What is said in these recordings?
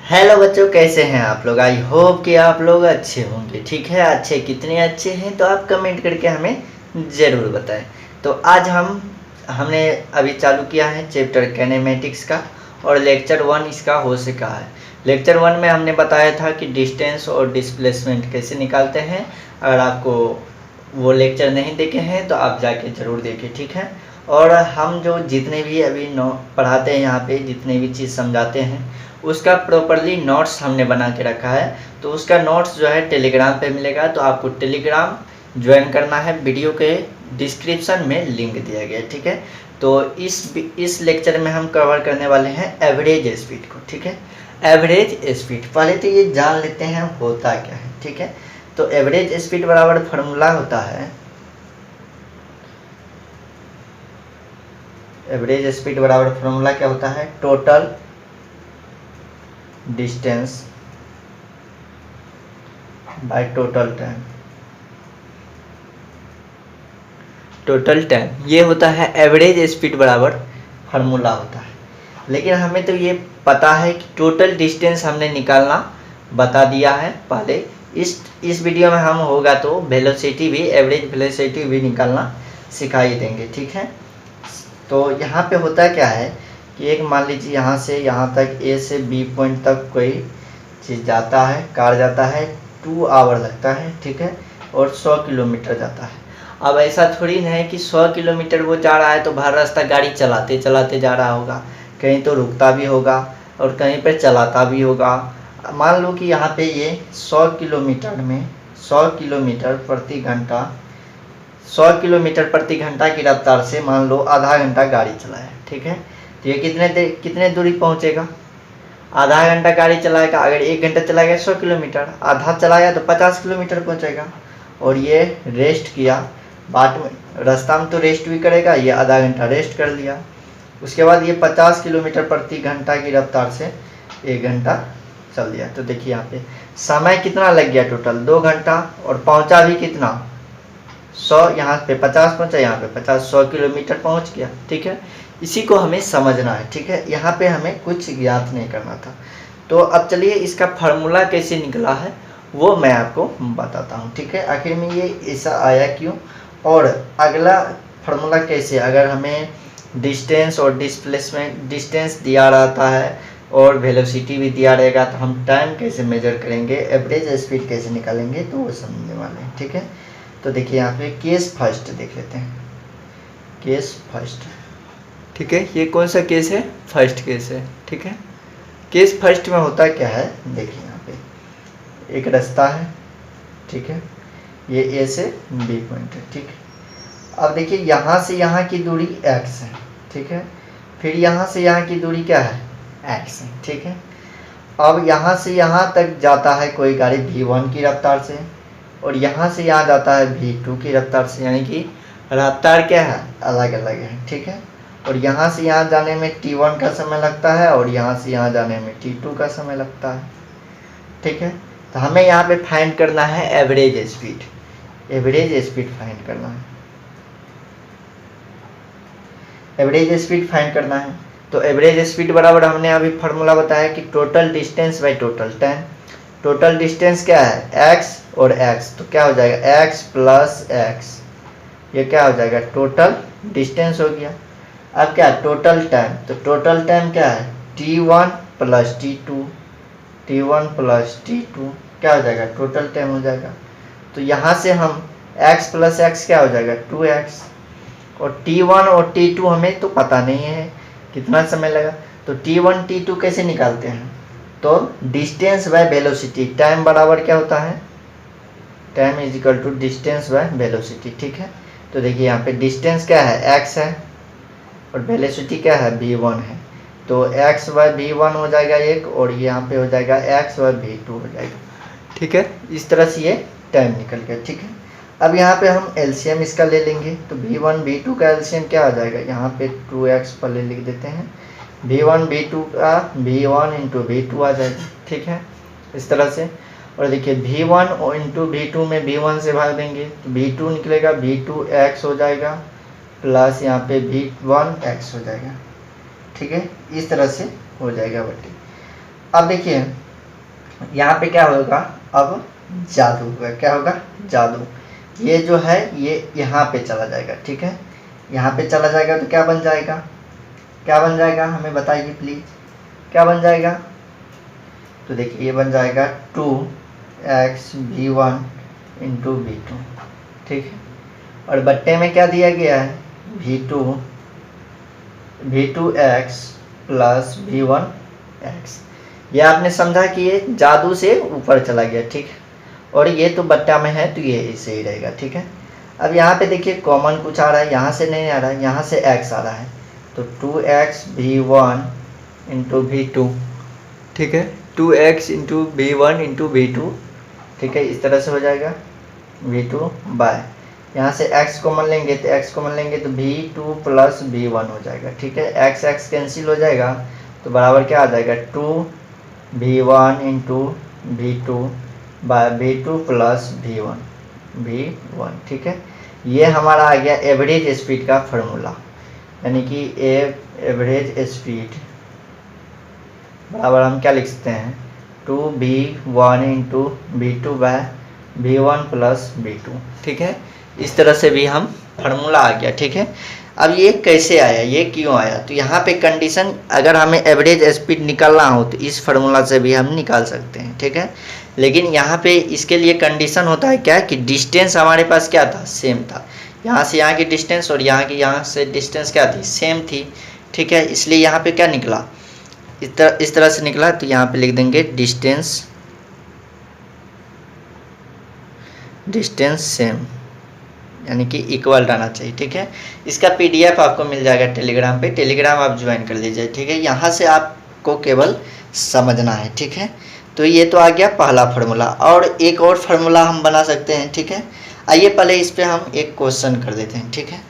Hello बच्चों, कैसे हैं आप लोग। आई होप कि आप लोग अच्छे होंगे। ठीक है, अच्छे कितने अच्छे हैं तो आप कमेंट करके हमें ज़रूर बताएं। तो आज हमने अभी चालू किया है चैप्टर कैनेमेटिक्स का और लेक्चर 1 इसका हो चुका है। लेक्चर 1 में हमने बताया था कि डिस्टेंस और डिस्प्लेसमेंट कैसे निकालते हैं। अगर आपको वो लेक्चर नहीं देखे हैं तो आप जाके ज़रूर देखें, ठीक है। और हम जो जितने भी अभी पढ़ाते हैं यहाँ पे, जितने भी चीज़ समझाते हैं उसका प्रॉपरली नोट्स हमने बना के रखा है। तो उसका नोट्स जो है टेलीग्राम पे मिलेगा, तो आपको टेलीग्राम ज्वाइन करना है। वीडियो के डिस्क्रिप्शन में लिंक दिया गया है, ठीक है। तो इस लेक्चर में हम कवर करने वाले हैं एवरेज स्पीड को, ठीक है। एवरेज स्पीड पहले तो ये जान लेते हैं होता क्या है, ठीक है। तो एवरेज स्पीड बराबर फार्मूला होता है, एवरेज स्पीड बराबर फार्मूला क्या होता है, total distance by total time. Total time ये होता है एवरेज स्पीड बराबर फार्मूला होता है। लेकिन हमें तो ये पता है कि टोटल डिस्टेंस हमने निकालना बता दिया है पहले। इस वीडियो में हम होगा तो वेलोसिटी भी, एवरेज वेलोसिटी भी निकालना सिखा ही देंगे, ठीक है। तो यहाँ पे होता क्या है कि एक मान लीजिए यहाँ से यहाँ तक ए से बी पॉइंट तक कोई चीज़ जाता है, कार जाता है, 2 आवर लगता है, ठीक है। और 100 किलोमीटर जाता है। अब ऐसा थोड़ी ना है कि 100 किलोमीटर वो जा रहा है तो भर रास्ता गाड़ी चलाते चलाते जा रहा होगा, कहीं तो रुकता भी होगा और कहीं पर चलाता भी होगा। मान लो कि यहाँ पे ये 100 किलोमीटर में 100 किलोमीटर प्रति घंटा 100 किलोमीटर प्रति घंटा की रफ्तार से मान लो आधा घंटा गाड़ी चलाया, ठीक है। तो ये कितने दूरी पहुँचेगा, आधा घंटा गाड़ी चलाएगा। अगर 1 घंटा चलाएगा 100 किलोमीटर, आधा चलाएगा तो 50 किलोमीटर पहुँचेगा। और ये रेस्ट किया, बाद में रास्ता में तो रेस्ट भी करेगा, ये आधा घंटा रेस्ट कर लिया। उसके बाद ये 50 किलोमीटर प्रति घंटा की रफ्तार से 1 घंटा चल दिया। तो देखिए यहाँ पे समय कितना लग गया, टोटल 2 घंटा। और पहुँचा भी कितना, 100, यहाँ पे 50 पहुँचा, यहाँ पे 50, 100 किलोमीटर पहुँच गया, ठीक है। इसी को हमें समझना है, ठीक है। यहाँ पे हमें कुछ ज्ञात नहीं करना था। तो अब चलिए इसका फार्मूला कैसे निकला है वो मैं आपको बताता हूँ, ठीक है। आखिर में ये ऐसा आया क्यों, और अगला फार्मूला कैसे, अगर हमें डिस्टेंस और डिस्प्लेसमेंट, डिस्टेंस दिया रहता है और वेलोसिटी भी दिया रहेगा तो हम टाइम कैसे मेजर करेंगे, एवरेज स्पीड कैसे निकालेंगे, तो वो समझने वाले हैं, ठीक है। तो देखिए यहाँ पे केस फर्स्ट देख लेते हैं, केस फर्स्ट, ठीक है। ये कौन सा केस है, फर्स्ट केस है, ठीक है। केस फर्स्ट में होता क्या है, देखिए यहाँ पे एक रास्ता है, ठीक है। ये ए से बी पॉइंट है, ठीक है। अब देखिए यहाँ से यहाँ की दूरी x है, ठीक है। फिर यहाँ से यहाँ की दूरी क्या है, x है, ठीक है। अब यहाँ से यहाँ तक जाता है कोई गाड़ी v1 की रफ्तार से, और यहाँ से यहाँ जाता है v2 की रफ्तार से, यानी कि रफ्तार क्या है, अलग अलग है, ठीक है। और यहाँ से यहाँ जाने में t1 का समय लगता है और यहाँ से यहाँ जाने में t2 का समय लगता है, ठीक है। तो हमें यहाँ पे फाइंड करना है average speed, average speed find करना है, एवरेज स्पीड फाइंड करना है। तो एवरेज स्पीड बराबर हमने अभी फार्मूला बताया कि total distance by total time. Total distance क्या है, x और x, तो क्या हो जाएगा x प्लस x, ये क्या हो जाएगा, टोटल डिस्टेंस हो गया। अब क्या, टोटल टाइम, तो टोटल टाइम क्या है, t1 plus t2, t1 plus t2 क्या हो जाएगा, टोटल टाइम हो जाएगा। तो यहाँ से हम x प्लस x क्या हो जाएगा, 2x। और t1 और t2 हमें तो पता नहीं है कितना समय लगा, तो t1 t2 कैसे निकालते हैं, तो डिस्टेंस बाय वेलोसिटी, टाइम बराबर क्या होता है, time is equal to distance by velocity, ठीक है। तो देखिए यहाँ पे डिस्टेंस क्या है, x है, और वेलोसिटी क्या है, v1 है। तो x बाय v1 हो जाएगा 1, और यहाँ पे हो जाएगा x बाय v2 हो जाएगा, ठीक है। इस तरह से ये टाइम निकल गया, ठीक है। अब यहाँ पे हम एलसीएम इसका ले लेंगे, तो v1 v2 का एलसीएम क्या हो जाएगा, यहाँ पे 2x पहले लिख देते हैं, v1 v2 का v1 इंटू v2 आ जाएगा, ठीक है, इस तरह से। और देखिए v1 इंटू v2 में v1 से भाग देंगे तो v2 निकलेगा, v2x हो जाएगा, प्लस यहाँ पे v1x हो जाएगा, ठीक है। इस तरह से हो जाएगा बटे। अब देखिए यहाँ पे क्या होगा, अब जादू होगा। क्या होगा, जादू। ये जो है ये यहाँ पे चला जाएगा, ठीक है, यहाँ पे चला जाएगा तो क्या बन जाएगा, क्या बन जाएगा हमें बताइए प्लीज, क्या बन जाएगा। तो देखिए ये बन जाएगा 2xv1 इंटू v2, ठीक है, और बट्टे में क्या दिया गया है, v2x प्लस v1x। ये आपने समझा कि ये जादू से ऊपर चला गया, ठीक है, और ये तो बट्टा में है तो ये ऐसे ही रहेगा, ठीक है। अब यहाँ पे देखिए कॉमन कुछ आ रहा है, यहाँ से नहीं आ रहा है, यहाँ से x आ रहा है, तो 2xv1 इंटू v2, ठीक है, 2x into v1 into v2, ठीक है, इस तरह से हो जाएगा v2 बाय, यहाँ से x कॉमन लेंगे तो x कॉमन लेंगे तो v2 प्लस v1 हो जाएगा, ठीक है, x कैंसिल हो जाएगा तो बराबर क्या आ जाएगा 2v1 into v2 bye v2 plus v1, ठीक है। ये हमारा आ गया एवरेज स्पीड का फॉर्मूला, यानी कि एवरेज स्पीड बराबर हम क्या लिख सकते हैं 2v1 into v2 bye v1 plus v2, ठीक है। इस तरह से भी हम फार्मूला आ गया, ठीक है। अब ये कैसे आया, ये क्यों आया, तो यहाँ पे कंडीशन, अगर हमें एवरेज स्पीड निकालना हो तो इस फार्मूला से भी हम निकाल सकते हैं, ठीक है। लेकिन यहाँ पे इसके लिए कंडीशन होता है क्या कि डिस्टेंस हमारे पास क्या था, सेम था, यहाँ से यहाँ की डिस्टेंस और यहाँ की यहाँ से डिस्टेंस क्या थी, सेम थी, ठीक है। इसलिए यहाँ पे क्या निकला, इस तरह से निकला, तो यहाँ पे लिख देंगे डिस्टेंस सेम, यानी कि इक्वल रहना चाहिए, ठीक है। इसका PDF आपको मिल जाएगा टेलीग्राम पे, टेलीग्राम आप ज्वाइन कर लीजिए, ठीक है। यहाँ से आपको केवल समझना है, ठीक है। तो ये तो आ गया पहला फार्मूला, और एक और फार्मूला हम बना सकते हैं, ठीक है। आइए पहले इस पे हम एक क्वेश्चन कर देते हैं, ठीक है।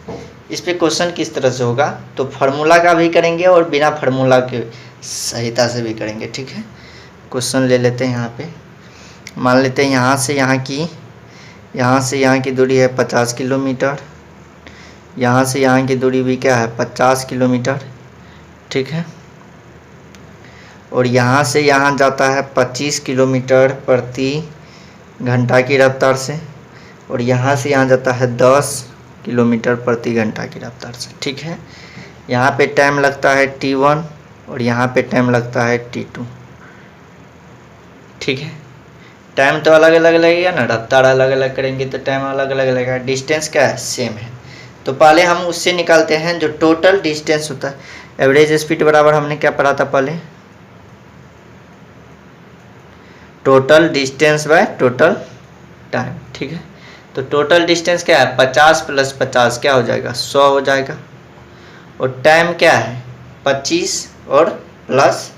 इस पे क्वेश्चन किस तरह से होगा, तो फार्मूला का भी करेंगे और बिना फार्मूला के सहायता से भी करेंगे, ठीक है। क्वेश्चन ले लेते हैं। यहाँ पे मान लेते हैं यहाँ से यहाँ की दूरी है 50 किलोमीटर, यहाँ से यहाँ की दूरी भी क्या है 50 किलोमीटर, ठीक है, और यहाँ से यहाँ जाता है 25 किलोमीटर प्रति घंटा की रफ्तार से, और यहाँ से यहाँ जाता है 10 किलोमीटर प्रति घंटा की रफ्तार से, ठीक है। यहाँ पे टाइम लगता है t1 और यहाँ पे टाइम लगता है t2, ठीक है। टाइम तो अलग अलग लगेगा ना, रफ्तार अलग अलग करेंगे तो टाइम अलग अलग लगेगा, डिस्टेंस क्या है, सेम है। तो पहले हम उससे निकालते हैं जो टोटल डिस्टेंस होता है। एवरेज स्पीड बराबर हमने क्या पढ़ा था पहले, total distance by total time, ठीक है। तो टोटल डिस्टेंस क्या है 50 प्लस 50 क्या हो जाएगा 100 हो जाएगा, और टाइम क्या है 25 और प्लस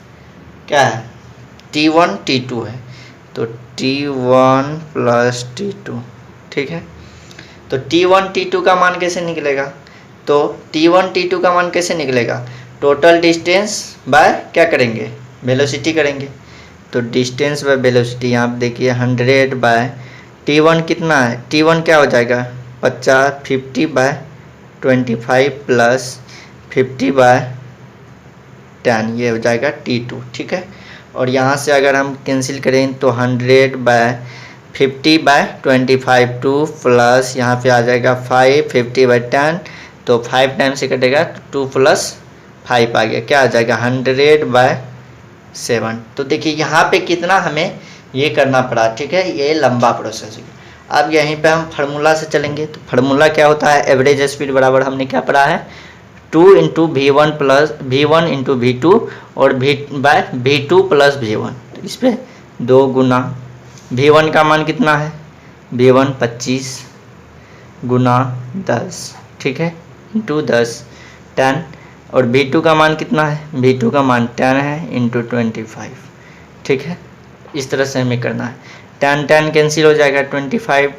क्या है t1 t2 है, तो t1 प्लस t2, ठीक है। तो t1 t2 का मान कैसे निकलेगा, तो t1 t2 का मान कैसे निकलेगा, टोटल डिस्टेंस बाय क्या करेंगे, वेलोसिटी करेंगे। तो डिस्टेंस बाय वेलोसिटी यहाँ पे देखिए 100 बाय t1 कितना है, t1 क्या हो जाएगा 50 बाय 25 प्लस 50 बाय 10, ये हो जाएगा t2, ठीक है। और यहाँ से अगर हम कैंसिल करें तो 100 बाय 50 बाय 25 2 प्लस यहाँ पे आ जाएगा 5 50 बाय 10, तो 5 टाइम से कटेगा 2 प्लस 5 आ गया, क्या आ जाएगा 100 बाय 7। तो देखिए यहाँ पे कितना हमें ये करना पड़ा, ठीक है, ये लंबा प्रोसेस है। अब यहीं पे हम फार्मूला से चलेंगे, तो फार्मूला क्या होता है, एवरेज स्पीड बराबर हमने क्या पढ़ा है 2 into v1 plus v1 into v2 और v2 प्लस v1, तो इस पर 2 गुना v1 का मान कितना है v1 25 गुना 10, ठीक है, इंटू 10 10, और v2 का मान कितना है, v2 का मान 10 है इंटू 25, ठीक है। इस तरह से हमें करना है, 10 कैंसिल हो जाएगा 25,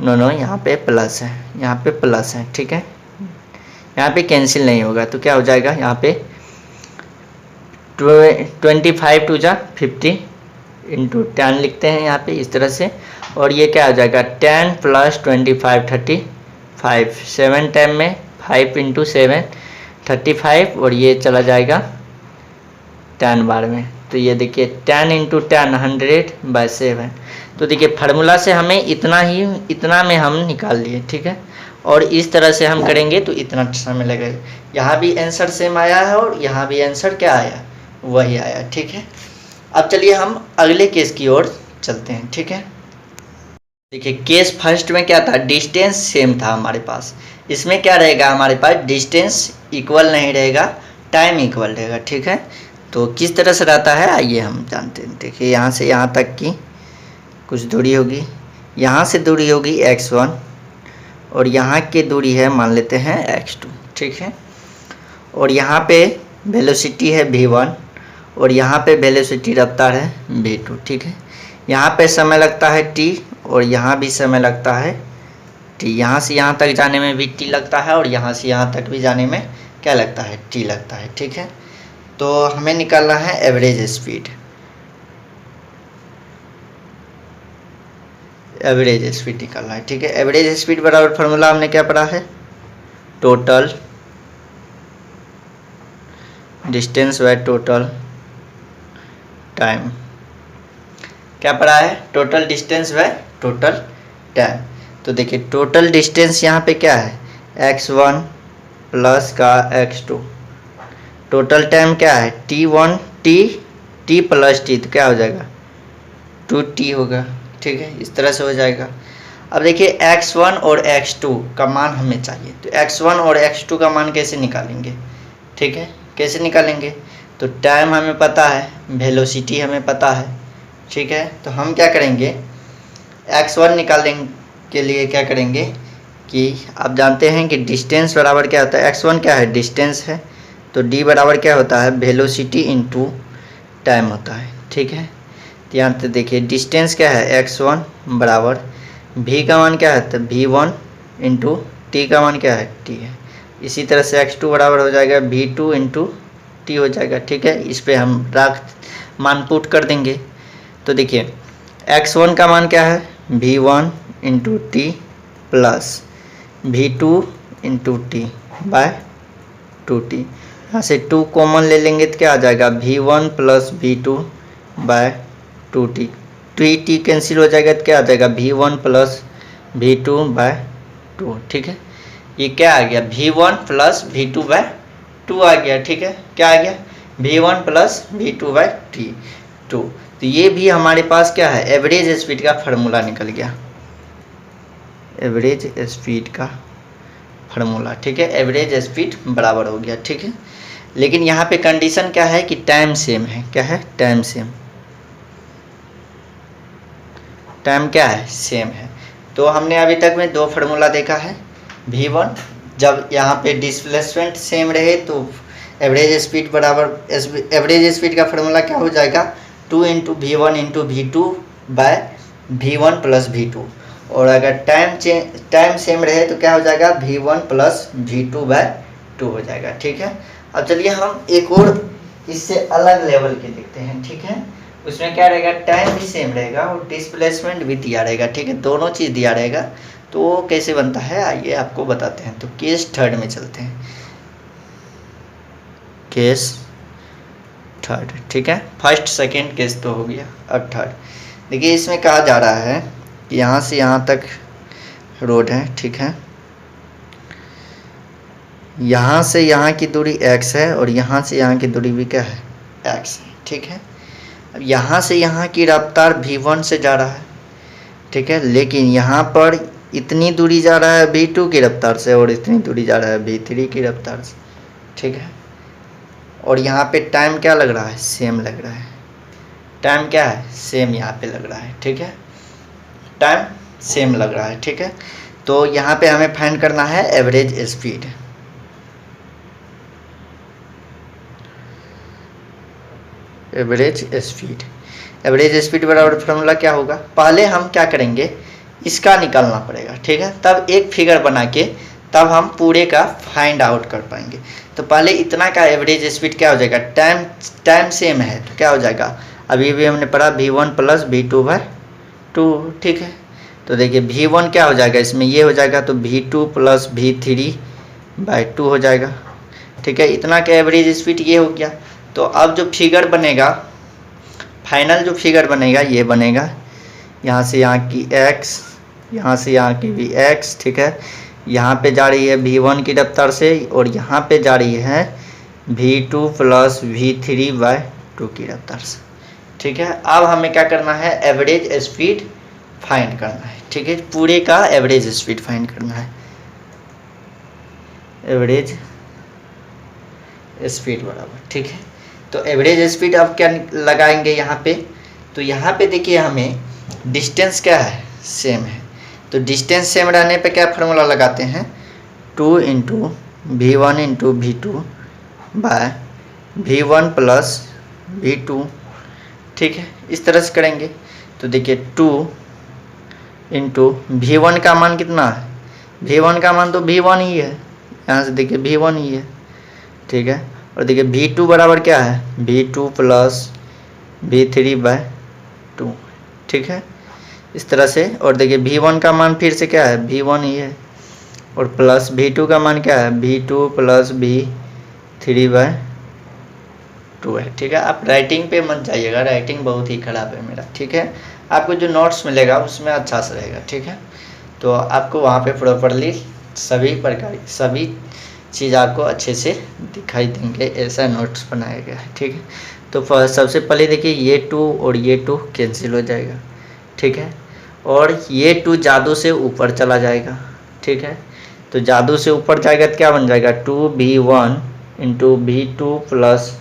नो यहाँ पे प्लस है, यहाँ पे प्लस है, ठीक है, यहाँ पे कैंसिल नहीं होगा, तो क्या हो जाएगा यहाँ पे 25 टू जा 50 इंटू 10 लिखते हैं यहाँ पे इस तरह से, और ये क्या हो जाएगा 10 प्लस 25 35, 7 टाइम में 5 इंटू 7 35, और ये चला जाएगा 10 बार में। तो ये देखिए 10 इंटू 10 100/7। तो देखिए फार्मूला से हमें इतना में हम निकाल लिए, ठीक है। और इस तरह से हम करेंगे तो इतना समय लगेगा। यहाँ भी आंसर सेम आया है और यहाँ भी आंसर क्या आया, वही आया, ठीक है। अब चलिए हम अगले केस की ओर चलते हैं, ठीक है। देखिए केस फर्स्ट में क्या था, डिस्टेंस सेम था हमारे पास। इसमें क्या रहेगा, हमारे पास डिस्टेंस इक्वल नहीं रहेगा, टाइम इक्वल रहेगा, ठीक है। तो किस तरह से रहता है आइए हम जानते हैं। देखिए यहाँ से यहाँ तक की कुछ दूरी होगी, यहाँ से दूरी होगी x1 और यहाँ की दूरी है मान लेते हैं x2, ठीक है। और यहाँ पे वेलोसिटी है v1 और यहाँ पे वेलोसिटी रफ्तार है v2, ठीक है। यहाँ पे समय लगता है t और यहाँ भी समय लगता है t। यहाँ से यहाँ तक जाने में भी t लगता है और यहाँ से यहाँ तक भी जाने में क्या लगता है, t लगता है, ठीक है। तो हमें निकालना है एवरेज स्पीड। एवरेज स्पीड निकालना है, ठीक है। एवरेज स्पीड बराबर फार्मूला हमने क्या पढ़ा है, total distance by total time. क्या पढ़ा है, total distance by total time. तो देखिए टोटल डिस्टेंस यहाँ पे क्या है, x1 प्लस का x2। टोटल टाइम क्या है, t1 t प्लस t, तो क्या हो जाएगा 2t होगा, ठीक है। इस तरह से हो जाएगा। अब देखिए x1 और x2 का मान हमें चाहिए, तो x1 और x2 का मान कैसे निकालेंगे, ठीक है। कैसे निकालेंगे, तो टाइम हमें पता है, वेलोसिटी हमें पता है, ठीक है। तो हम क्या करेंगे, x1 निकालने के लिए क्या करेंगे कि आप जानते हैं कि डिस्टेंस बराबर क्या होता है, x1 क्या है, डिस्टेंस है, तो d बराबर क्या होता है, वेलोसिटी इंटू टाइम होता है, ठीक है। ध्यान से देखिए डिस्टेंस क्या है, x1 बराबर v का मान क्या है, तो v1 इंटू टी का मान क्या है, t है। इसी तरह से x2 बराबर हो जाएगा v2 इंटू टी हो जाएगा, ठीक है। इस पर हम मान पुट कर देंगे। तो देखिए x1 का मान क्या है, v1 into T plus v2 into T by 2t। यहाँ से 2 कॉमन ले लेंगे तो क्या आ जाएगा, v1 plus v2 bye 2t। 2t cancel हो जाएगा तो क्या आ जाएगा, v1 प्लस v2 बाय 2, ठीक है। ये क्या आ गया, v1 प्लस v2 बाय 2 आ गया, ठीक है। क्या आ गया, v1 प्लस v2 बाय 2। तो ये भी हमारे पास क्या है, एवरेज स्पीड का फार्मूला निकल गया, एवरेज स्पीड का फार्मूला, ठीक है। एवरेज स्पीड बराबर हो गया, ठीक है। लेकिन यहाँ पे कंडीशन क्या है कि टाइम सेम है, क्या है, टाइम सेम, टाइम क्या है, सेम है। तो हमने अभी तक में 2 फार्मूला देखा है, v1 जब यहाँ पे डिस्प्लेसमेंट सेम रहे तो एवरेज स्पीड बराबर, एवरेज स्पीड का फार्मूला क्या हो जाएगा, 2 into v1 into v2 bye v1 plus v2। और अगर टाइम सेम रहे तो क्या हो जाएगा, v1 प्लस v2 बाय 2 हो जाएगा, ठीक है। अब चलिए हम एक और इससे अलग लेवल के देखते हैं, ठीक है। उसमें क्या रहेगा, टाइम भी सेम रहेगा और डिस्प्लेसमेंट भी दिया रहेगा, ठीक है, दोनों चीज़ दिया रहेगा। तो वो कैसे बनता है आइए आपको बताते हैं। तो केस थर्ड में चलते हैं, केस थर्ड, ठीक है। फर्स्ट सेकेंड केस तो हो गया, अब थर्ड। देखिए इसमें कहा जा रहा है कि यहाँ से यहाँ तक रोड है, ठीक है। यहाँ से यहाँ की दूरी x है और यहाँ से यहाँ की दूरी भी क्या है, x है, ठीक है। अब यहाँ से यहाँ की रफ्तार v1 से जा रहा है, ठीक है। लेकिन यहाँ पर इतनी दूरी जा रहा है v2 की रफ्तार से और इतनी दूरी जा रहा है v3 की रफ्तार से, ठीक है। और यहाँ पे टाइम क्या लग रहा है, सेम लग रहा है, टाइम क्या है, सेम यहाँ पे लग रहा है, ठीक है। टाइम सेम लग रहा है, ठीक है। तो यहाँ पे हमें फाइंड करना है average speed. Average speed, average speed बराबर फार्मूला क्या होगा, पहले हम क्या करेंगे, इसका निकालना पड़ेगा, ठीक है। तब एक फिगर बना के तब हम पूरे का फाइंड आउट कर पाएंगे। तो पहले इतना का एवरेज स्पीड क्या हो जाएगा, टाइम सेम है तो क्या हो जाएगा, अभी भी हमने पढ़ा v1 प्लस v2 बाय 2, ठीक है। तो देखिए v1 क्या हो जाएगा, इसमें ये हो जाएगा तो v2 प्लस v3 बाय 2 हो जाएगा, ठीक है। इतना का एवरेज स्पीड ये हो गया। तो तो अब जो फिगर बनेगा, फाइनल जो फिगर बनेगा ये बनेगा, यहाँ से यहाँ की x, यहाँ से यहाँ की भी x, ठीक है। यहाँ पे जा रही है v1 की रफ्तार से और यहाँ पे जा रही है v2 प्लस v3/2 की रफ्तार से, ठीक है। अब हमें क्या करना है, एवरेज स्पीड फाइंड करना है, ठीक है। पूरे का एवरेज स्पीड फाइंड करना है, एवरेज स्पीड बराबर, ठीक है। तो एवरेज स्पीड अब क्या लगाएंगे यहाँ पे, तो यहाँ पे देखिए हमें डिस्टेंस क्या है, सेम है। तो डिस्टेंस सेम रहने पे क्या फार्मूला लगाते हैं, 2 into v1 into v2 bye v1 plus v2, ठीक है। इस तरह से करेंगे तो देखिए 2 इंटू v1 का मान कितना है, v1 का मान तो v1 ही है, यहाँ से देखिए v1 ही है, ठीक है। और देखिए v2 बराबर क्या है, v2 प्लस v3/2, ठीक है। इस तरह से, और देखिए v1 का मान फिर से क्या है, v1 ही है, और प्लस v2 का मान क्या है, v2 प्लस v3/2 है, ठीक है। आप राइटिंग पे मत जाइएगा, राइटिंग बहुत ही ख़राब है मेरा, ठीक है। आपको जो नोट्स मिलेगा उसमें अच्छा से रहेगा, ठीक है। तो आपको वहाँ पे प्रॉपरली सभी प्रकार की सभी चीज़ आपको अच्छे से दिखाई देंगे, ऐसा नोट्स बनाया गया है, ठीक है। तो सबसे पहले देखिए ये 2 और ये 2 कैंसिल हो जाएगा, ठीक है। और ये 2 जादू से ऊपर चला जाएगा, ठीक है। तो जादू से ऊपर जाएगा तो क्या बन जाएगा, 2v1 into v2 plus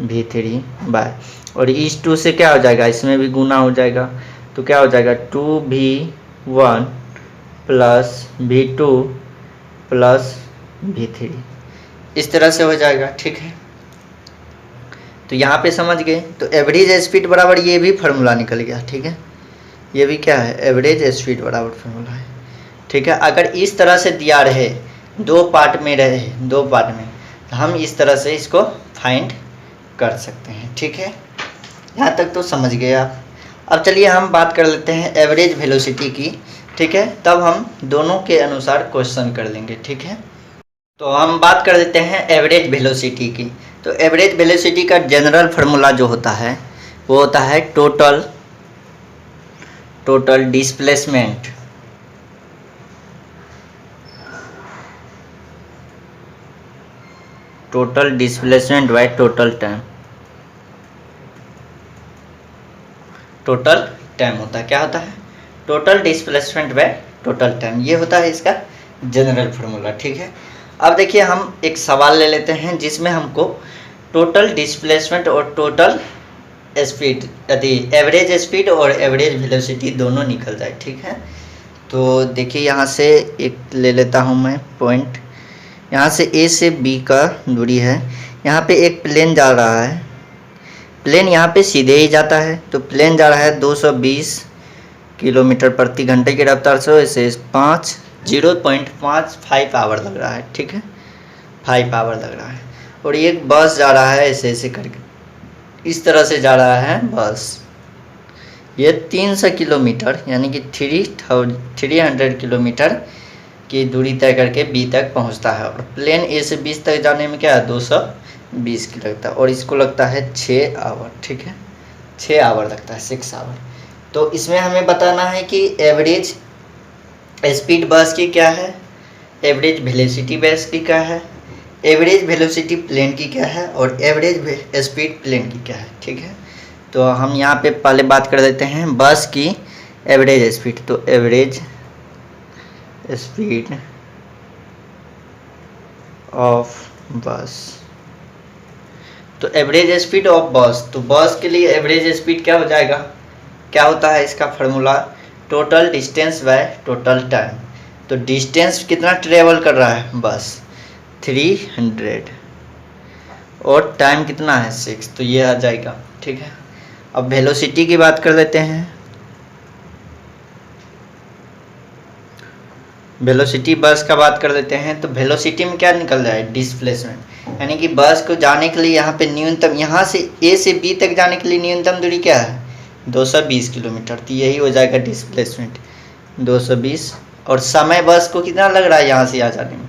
v3 bye, और इस 2 से क्या हो जाएगा, इसमें भी गुना हो जाएगा, तो क्या हो जाएगा 2v1 plus v2 plus v3, इस तरह से हो जाएगा, ठीक है। तो यहाँ पे समझ गए। तो एवरेज स्पीड बराबर ये भी फार्मूला निकल गया, ठीक है। ये भी क्या है, एवरेज स्पीड बराबर फार्मूला है, ठीक है। अगर इस तरह से दिया रहे, दो पार्ट में रहे, दो पार्ट में, तो हम इस तरह से इसको फाइंड कर सकते हैं, ठीक है। यहाँ तक तो समझ गए आप। अब चलिए हम बात कर लेते हैं एवरेज वेलोसिटी की, ठीक है। तब हम दोनों के अनुसार क्वेश्चन कर लेंगे, ठीक है। तो हम बात कर लेते हैं एवरेज वेलोसिटी की। तो एवरेज वेलोसिटी का जनरल फार्मूला जो होता है वो होता है total displacement by total time. Total time होता है, क्या होता है, total displacement by total time, ये होता है इसका जनरल फार्मूला, ठीक है। अब देखिए हम एक सवाल ले लेते हैं जिसमें हमको टोटल डिस्प्लेसमेंट और टोटल स्पीड यदि एवरेज स्पीड और एवरेज वेलोसिटी दोनों निकल जाए, ठीक है। तो देखिए यहाँ से एक ले लेता हूँ मैं पॉइंट, यहाँ से ए से बी का दूरी है, यहाँ पे एक प्लेन जा रहा है, प्लेन यहाँ पे सीधे ही जाता है, तो प्लेन जा रहा है 220 किलोमीटर प्रति घंटे की रफ्तार से, इसे 0.55 आवर लग रहा है, ठीक है, 5 आवर लग रहा है। और एक बस जा रहा है ऐसे ऐसे करके, इस तरह से जा रहा है बस, ये 300 किलोमीटर यानी कि 300 किलोमीटर की दूरी तय करके बी तक पहुंचता है। और प्लेन ए से बी तक जाने में क्या है, 220 की लगता है, और इसको लगता है 6 आवर, ठीक है, 6 आवर लगता है, 6 आवर। तो इसमें हमें बताना है कि एवरेज स्पीड बस की क्या है, एवरेज वेलोसिटी बस की क्या है, एवरेज वेलोसिटी प्लेन की क्या है, और एवरेज स्पीड प्लेन की क्या है, ठीक है। तो हम यहाँ पे पहले बात कर देते हैं बस की एवरेज स्पीड। तो एवरेज स्पीड ऑफ बस, तो एवरेज स्पीड ऑफ बस, तो बस के लिए एवरेज स्पीड क्या हो जाएगा, क्या होता है इसका formula, total distance by total time. तो डिस्टेंस कितना ट्रेवल कर रहा है बस, 300, और टाइम कितना है 6, तो ये आ जाएगा, ठीक है। अब वेलोसिटी की बात कर लेते हैं। वेलोसिटी बस का बात कर लेते हैं। तो वेलोसिटी में क्या निकल रहा है, डिस्प्लेसमेंट, यानी कि बस को जाने के लिए यहाँ पे न्यूनतम, यहाँ से ए से बी तक जाने के लिए न्यूनतम दूरी क्या है, 220 किलोमीटर, तो यही हो जाएगा डिस्प्लेसमेंट 220। और समय बस को कितना लग रहा है यहाँ से आ जाने में,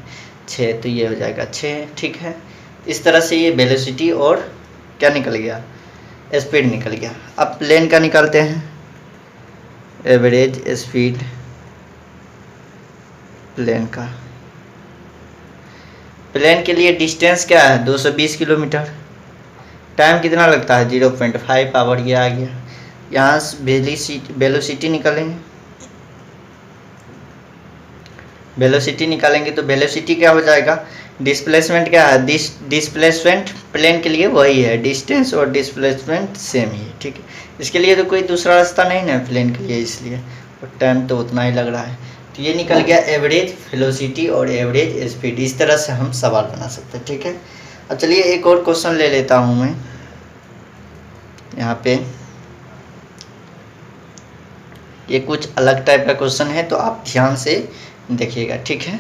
6, तो ये हो जाएगा 6, ठीक है। इस तरह से ये वेलोसिटी और क्या निकल गया, स्पीड निकल गया। अब प्लेन का निकालते हैं, एवरेज स्पीड प्लेन का। प्लेन के लिए डिस्टेंस क्या है 220 किलोमीटर, टाइम कितना लगता है 0.5 आवर, ये आ गया। यहाँ वेलोसिटी निकालेंगे, वेलोसिटी निकालेंगे तो वेलोसिटी क्या हो जाएगा, डिस्प्लेसमेंट क्या है, डिस्प्लेसमेंट प्लेन के लिए वही है, डिस्टेंस और डिस्प्लेसमेंट सेम ही है, ठीक है। इसके लिए तो कोई दूसरा रास्ता नहीं ना प्लेन के लिए, इसलिए और टाइम तो उतना ही लग रहा है। तो ये निकल गया एवरेज वेलोसिटी और एवरेज स्पीड। इस तरह से हम सवाल बना सकते हैं, ठीक है। अब चलिए एक और क्वेश्चन ले लेता हूँ मैं यहाँ पे, ये कुछ अलग टाइप का क्वेश्चन है तो आप ध्यान से देखिएगा, ठीक है।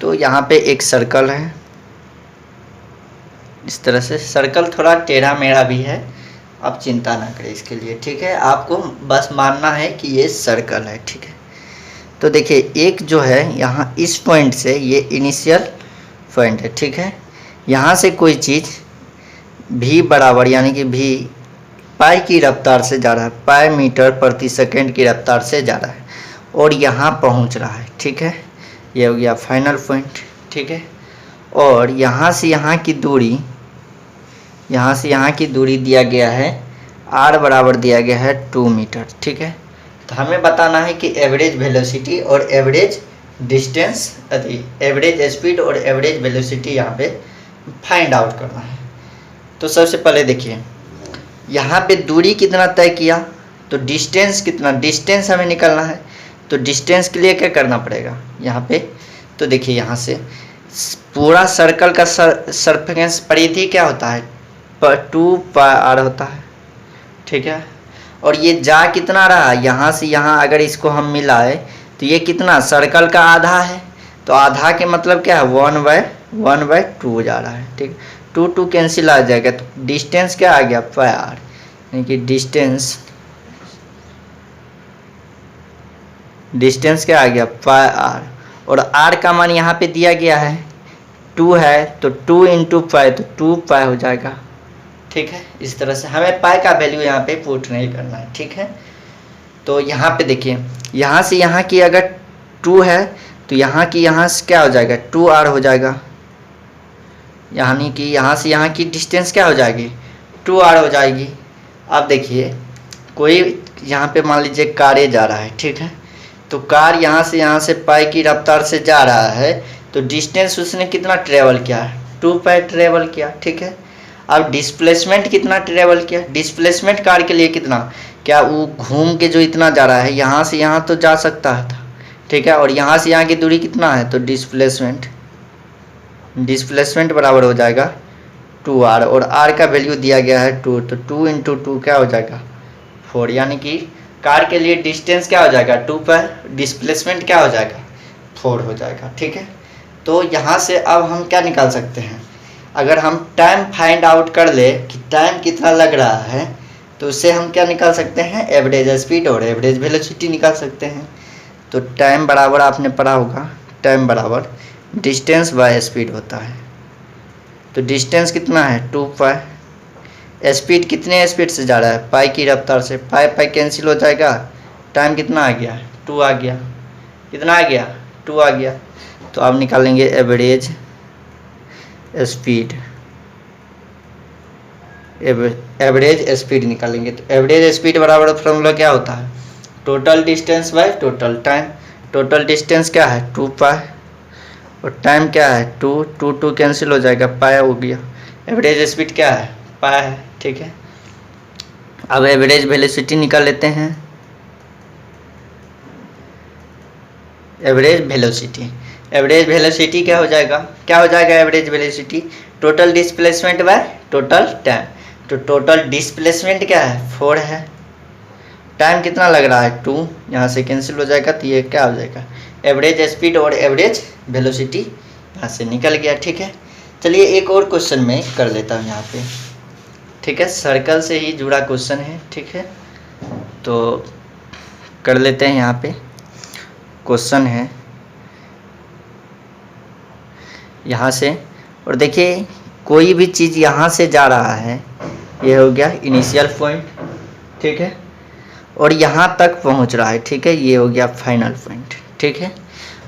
तो यहाँ पे एक सर्कल है, इस तरह से सर्कल थोड़ा टेढ़ा मेढ़ा भी है, आप चिंता ना करें इसके लिए, ठीक है। आपको बस मानना है कि ये सर्कल है, ठीक है। तो देखिए एक जो है यहाँ इस पॉइंट से, ये इनिशियल पॉइंट है, ठीक है। यहाँ से कोई चीज़ v बराबर यानी कि v पाई की रफ्तार से जा रहा है, पाई मीटर प्रति सेकंड की रफ्तार से जा रहा है और यहाँ पहुँच रहा है, ठीक है। ये हो गया फाइनल पॉइंट, ठीक है। और यहाँ से यहाँ की दूरी, यहाँ से यहाँ की दूरी दिया गया है r बराबर दिया गया है 2 मीटर, ठीक है। तो हमें बताना है कि एवरेज वेलोसिटी और एवरेज डिस्टेंस, एवरेज स्पीड और एवरेज वेलोसिटी यहाँ पे फाइंड आउट करना है। तो सबसे पहले देखिए यहाँ पे दूरी कितना तय किया, तो डिस्टेंस कितना, डिस्टेंस हमें निकालना है। तो डिस्टेंस के लिए क्या करना पड़ेगा यहाँ पे, तो देखिए यहाँ से पूरा सर्कल का सरफेस परिधि क्या होता है 2πr होता है, ठीक है। और ये जा कितना रहा, यहाँ से यहाँ अगर इसको हम मिलाए तो ये कितना, सर्कल का आधा है, तो आधा के मतलब क्या है 1/2 जा रहा है, ठीक। 2 कैंसिल आ जाएगा, तो डिस्टेंस क्या आ गया πr, यानी कि डिस्टेंस क्या आ गया πr। और r का मान यहाँ पे दिया गया है 2 है, तो 2 × π, तो 2π हो जाएगा, ठीक है। इस तरह से हमें पाई का वैल्यू यहाँ पे पुट नहीं करना है, ठीक है। तो यहाँ पे देखिए यहाँ से यहाँ की अगर 2 है तो यहाँ की यहाँ से क्या हो जाएगा 2r हो जाएगा, यानी कि यहाँ से यहाँ की डिस्टेंस क्या हो जाएगी 2r हो जाएगी। अब देखिए कोई यहाँ पे मान लीजिए कारें जा रहा है, ठीक है। तो कार यहाँ से पाई की रफ्तार से जा रहा है, तो डिस्टेंस उसने कितना ट्रेवल किया है 2π ट्रेवल किया, ठीक है। अब डिस्प्लेसमेंट कितना ट्रेवल किया, डिस्प्लेसमेंट कार के लिए कितना, क्या वो घूम के जो इतना जा रहा है यहाँ से यहाँ तो जा सकता था, ठीक है। और यहाँ से यहाँ की दूरी कितना है, तो डिस्प्लेसमेंट बराबर हो जाएगा 2r, और r का वैल्यू दिया गया है 2, तो 2 × 2 क्या हो जाएगा 4, यानी कि कार के लिए डिस्टेंस क्या हो जाएगा 2π, डिस्प्लेसमेंट क्या हो जाएगा 4 हो जाएगा, ठीक है। तो यहाँ से अब हम क्या निकाल सकते हैं, अगर हम टाइम फाइंड आउट कर ले कि टाइम कितना लग रहा है, तो उससे हम क्या निकाल सकते हैं, एवरेज स्पीड और एवरेज वेलोसिटी निकाल सकते हैं। तो टाइम बराबर आपने पढ़ा होगा, टाइम बराबर डिस्टेंस बाय स्पीड होता है। तो डिस्टेंस कितना है 2π, स्पीड कितने स्पीड से जा रहा है पाई की रफ्तार से, पाई कैंसिल हो जाएगा, टाइम कितना आ गया 2 आ गया, कितना आ गया 2 आ गया। तो आप निकालेंगे एवरेज स्पीड, एवरेज स्पीड निकालेंगे। तो एवरेज स्पीड बराबर फॉर्मूला क्या होता है, total distance by total time. Total distance क्या है 2π और टाइम क्या है 2 कैंसिल हो जाएगा, पाई हो गया। एवरेज स्पीड क्या है पाई है, ठीक है। अब एवरेज वेलोसिटी निकाल लेते हैं, एवरेज वेलोसिटी क्या हो जाएगा average velocity, total displacement by total time. तो टोटल डिस्प्लेसमेंट क्या है 4 है, टाइम कितना लग रहा है 2, यहाँ से कैंसिल हो जाएगा, तो ये क्या हो जाएगा एवरेज स्पीड और एवरेज वेलोसिटी यहाँ से निकल गया, ठीक है। चलिए एक और क्वेश्चन मैं कर लेता हूँ यहाँ पे, ठीक है। सर्कल से ही जुड़ा क्वेश्चन है, ठीक है। तो कर लेते हैं, यहाँ पे क्वेश्चन है यहाँ से, और देखिए कोई भी चीज़ यहाँ से जा रहा है, ये हो गया इनिशियल पॉइंट, ठीक है, और यहाँ तक पहुँच रहा है, ठीक है, ये हो गया फाइनल पॉइंट, ठीक है।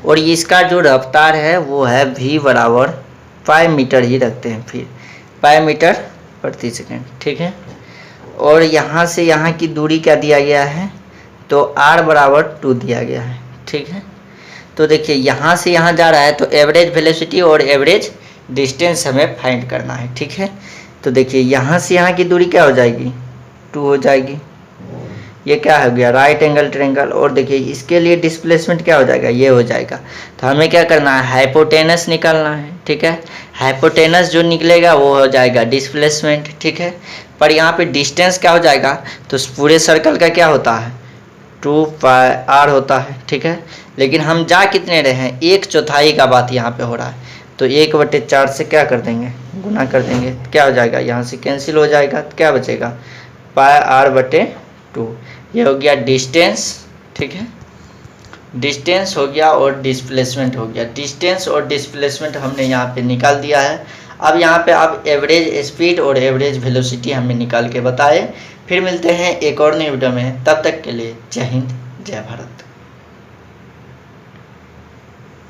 और इसका जो रफ्तार है वो है v बराबर पाई मीटर ही रखते हैं, फिर पाई मीटर प्रति सेकेंड, ठीक है। और यहाँ से यहाँ की दूरी क्या दिया गया है, तो r बराबर 2 दिया गया है, ठीक है। तो देखिए यहाँ से यहाँ जा रहा है, तो एवरेज वेलोसिटी और एवरेज डिस्टेंस हमें फाइंड करना है, ठीक है। तो देखिए यहाँ से यहाँ की दूरी क्या हो जाएगी, 2 हो जाएगी, ये क्या हो गया राइट एंगल ट्रायंगल। और देखिए इसके लिए डिस्प्लेसमेंट क्या हो जाएगा, ये हो जाएगा। तो हमें क्या करना है, हाइपोटेनस निकालना है, ठीक है। हाइपोटेनस जो निकलेगा वो हो जाएगा डिस्प्लेसमेंट, ठीक है। पर यहाँ पे डिस्टेंस क्या हो जाएगा, तो पूरे सर्कल का क्या होता है 2πr होता है, ठीक है। लेकिन हम जा कितने रहे हैं, 1/4 का बात यहाँ पे हो रहा है। तो 1/4 से क्या कर देंगे, गुना कर देंगे, क्या हो जाएगा, यहाँ से कैंसिल हो जाएगा, तो क्या बचेगा πr/2। ये हो गया डिस्टेंस, ठीक है, डिस्टेंस हो गया और डिस्प्लेसमेंट हो गया। डिस्टेंस और डिस्प्लेसमेंट हमने यहाँ पे निकाल दिया है। अब यहाँ पे आप एवरेज स्पीड और एवरेज वेलोसिटी हमें निकाल के बताए। फिर मिलते हैं एक और नई वीडियो में, तब तक के लिए जय हिंद जय भारत।